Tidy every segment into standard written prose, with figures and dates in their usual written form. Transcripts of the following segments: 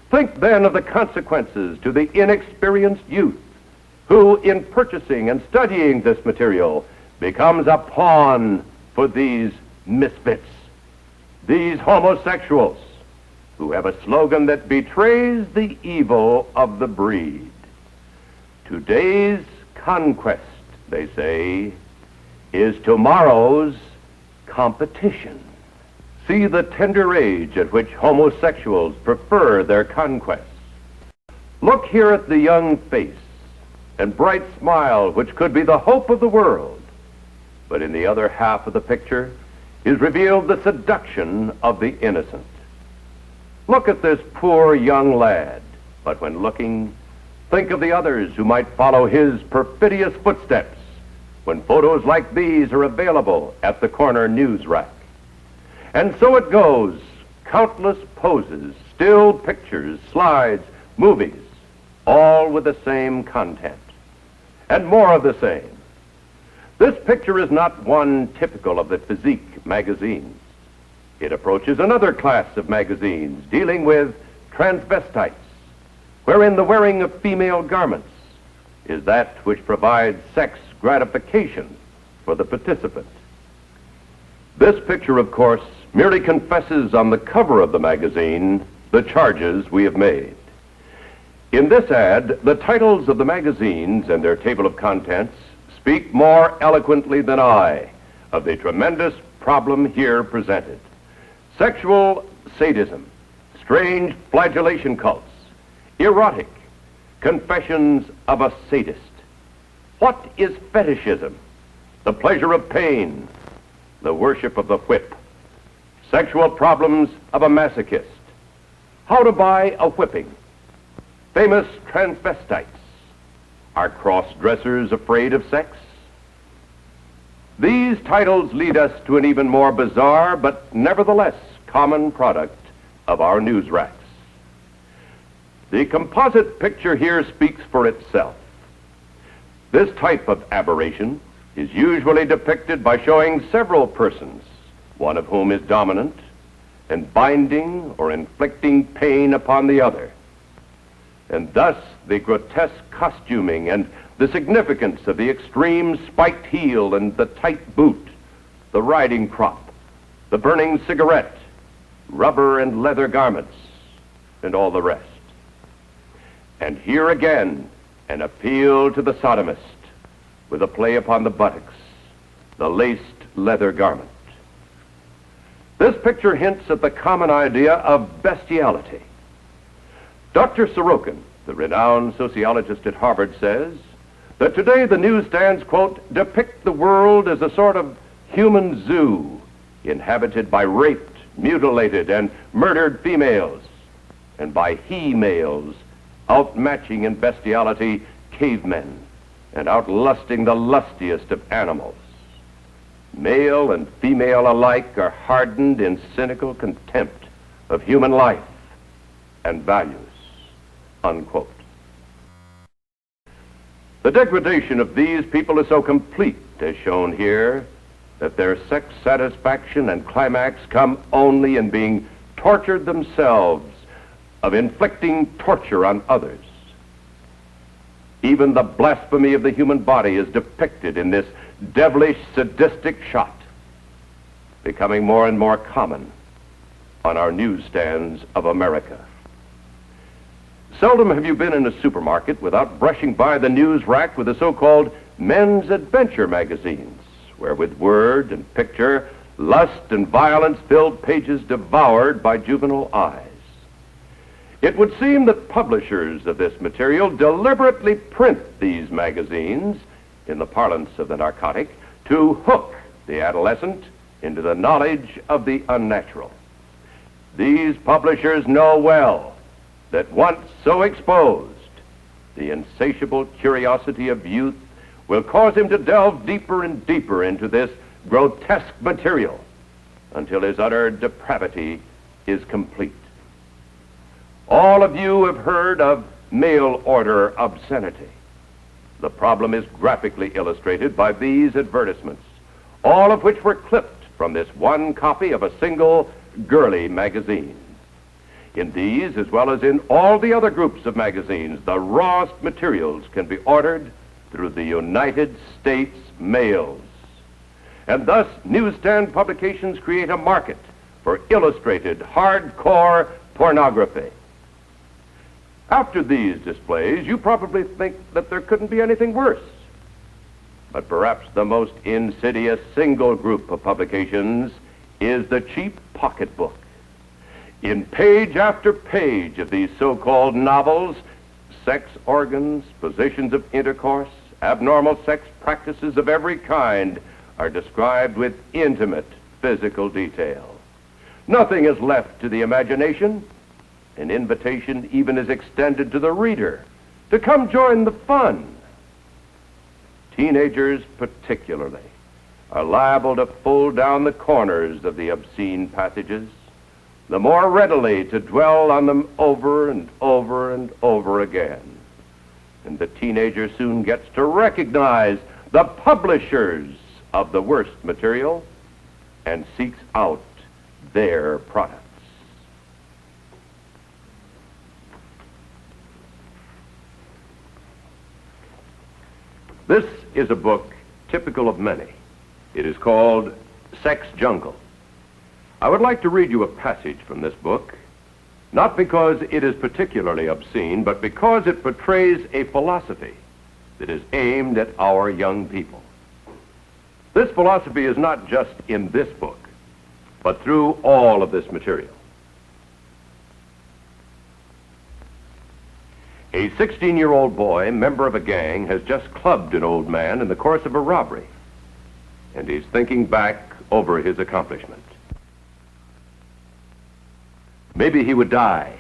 Think then of the consequences to the inexperienced youth who, in purchasing and studying this material, becomes a pawn for these misfits, these homosexuals, who have a slogan that betrays the evil of the breed. Today's conquest, they say, is tomorrow's competition. See the tender age at which homosexuals prefer their conquests. Look here at the young face and bright smile which could be the hope of the world. But in the other half of the picture is revealed the seduction of the innocent. Look at this poor young lad, but when looking, think of the others who might follow his perfidious footsteps when photos like these are available at the corner news rack. And so it goes, countless poses, still pictures, slides, movies, all with the same content, and more of the same. This picture is not one typical of the physique magazines. It approaches another class of magazines dealing with transvestites, wherein the wearing of female garments is that which provides sex gratification for the participant. This picture, of course, merely confesses on the cover of the magazine the charges we have made. In this ad, the titles of the magazines and their table of contents speak more eloquently than I of the tremendous problem here presented. Sexual sadism, strange flagellation cults, erotic confessions of a sadist. What is fetishism? The pleasure of pain, the worship of the whip. Sexual problems of a masochist. How to buy a whipping. Famous transvestites. Are cross-dressers afraid of sex? These titles lead us to an even more bizarre but nevertheless common product of our news racks. The composite picture here speaks for itself. This type of aberration is usually depicted by showing several persons, one of whom is dominant, and binding or inflicting pain upon the other. And thus the grotesque costuming and the significance of the extreme spiked heel and the tight boot, the riding crop, the burning cigarette, rubber and leather garments, and all the rest. And here again, an appeal to the sodomist with a play upon the buttocks, the laced leather garment. This picture hints at the common idea of bestiality. Dr. Sorokin, the renowned sociologist at Harvard, says that today the newsstands, quote, depict the world as a sort of human zoo inhabited by raped, mutilated, and murdered females, and by he-males outmatching in bestiality cavemen and outlusting the lustiest of animals. Male and female alike are hardened in cynical contempt of human life and values, unquote. The degradation of these people is so complete, as shown here, that their sex satisfaction and climax come only in being tortured themselves, of inflicting torture on others. Even the blasphemy of the human body is depicted in this devilish, sadistic shot, becoming more and more common on our newsstands of America. Seldom have you been in a supermarket without brushing by the news rack with the so-called men's adventure magazines, where with word and picture, lust and violence filled pages devoured by juvenile eyes. It would seem that publishers of this material deliberately print these magazines, in the parlance of the narcotic, to hook the adolescent into the knowledge of the unnatural. These publishers know well that once so exposed, the insatiable curiosity of youth will cause him to delve deeper and deeper into this grotesque material until his utter depravity is complete. All of you have heard of mail order obscenity. The problem is graphically illustrated by these advertisements, all of which were clipped from this one copy of a single girly magazine. In these, as well as in all the other groups of magazines, the rawest materials can be ordered through the United States mails. And thus, newsstand publications create a market for illustrated, hardcore pornography. After these displays, you probably think that there couldn't be anything worse. But perhaps the most insidious single group of publications is the cheap pocketbook. In page after page of these so-called novels, sex organs, positions of intercourse, abnormal sex practices of every kind are described with intimate physical detail. Nothing is left to the imagination. An invitation even is extended to the reader to come join the fun. Teenagers, particularly, are liable to pull down the corners of the obscene passages, the more readily to dwell on them over and over and over again. And the teenager soon gets to recognize the publishers of the worst material and seeks out their products. This is a book typical of many. It is called Sex Jungle. I would like to read you a passage from this book, not because it is particularly obscene, but because it portrays a philosophy that is aimed at our young people. This philosophy is not just in this book, but through all of this material. A 16-year-old boy, member of a gang, has just clubbed an old man in the course of a robbery, and he's thinking back over his accomplishment. Maybe he would die.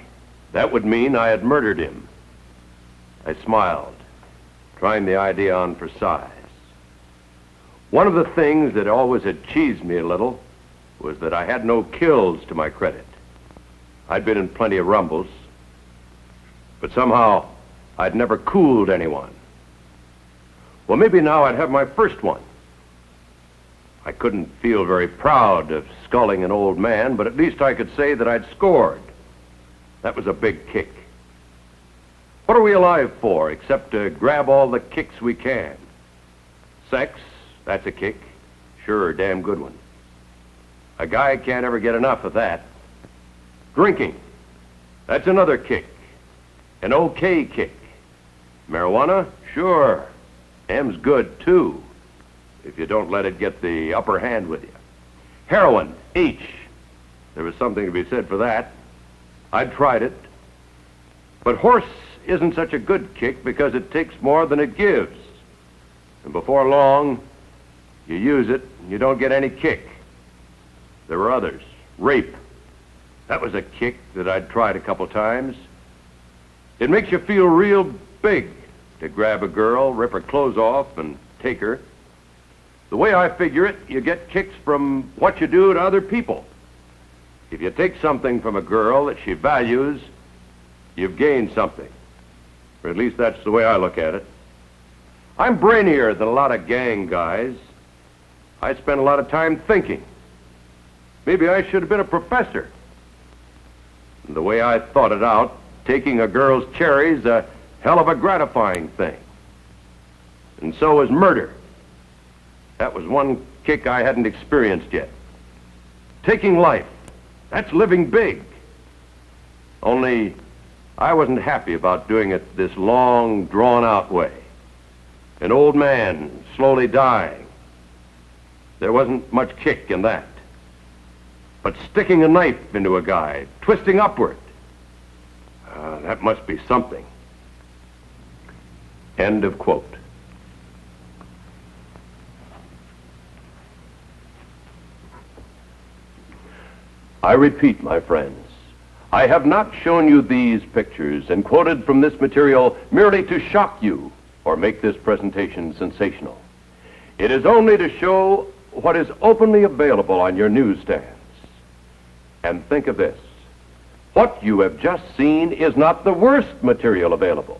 That would mean I had murdered him. I smiled, trying the idea on for size. One of the things that always had cheesed me a little was that I had no kills to my credit. I'd been in plenty of rumbles, but somehow I'd never cooled anyone. Well, maybe now I'd have my first one. I couldn't feel very proud of sculling an old man, but at least I could say that I'd scored. That was a big kick. What are we alive for except to grab all the kicks we can? Sex, that's a kick. Sure, a damn good one. A guy can't ever get enough of that. Drinking, that's another kick. An okay kick. Marijuana, sure. M's good too, if you don't let it get the upper hand with you. Heroin, H. There was something to be said for that. I'd tried it. But horse isn't such a good kick because it takes more than it gives. And before long, you use it and you don't get any kick. There were others. Rape. That was a kick that I'd tried a couple times. It makes you feel real big to grab a girl, rip her clothes off, and take her. The way I figure it, you get kicks from what you do to other people. If you take something from a girl that she values, you've gained something. Or at least that's the way I look at it. I'm brainier than a lot of gang guys. I spend a lot of time thinking. Maybe I should have been a professor. And the way I thought it out, taking a girl's cherry's a hell of a gratifying thing. And so is murder. That was one kick I hadn't experienced yet. Taking life, that's living big. Only I wasn't happy about doing it this long, drawn-out way. An old man slowly dying. There wasn't much kick in that. But sticking a knife into a guy, twisting upward, that must be something. End of quote. I repeat, my friends, I have not shown you these pictures and quoted from this material merely to shock you or make this presentation sensational. It is only to show what is openly available on your newsstands. And think of this. What you have just seen is not the worst material available.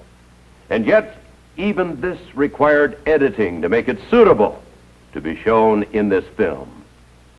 And yet, even this required editing to make it suitable to be shown in this film.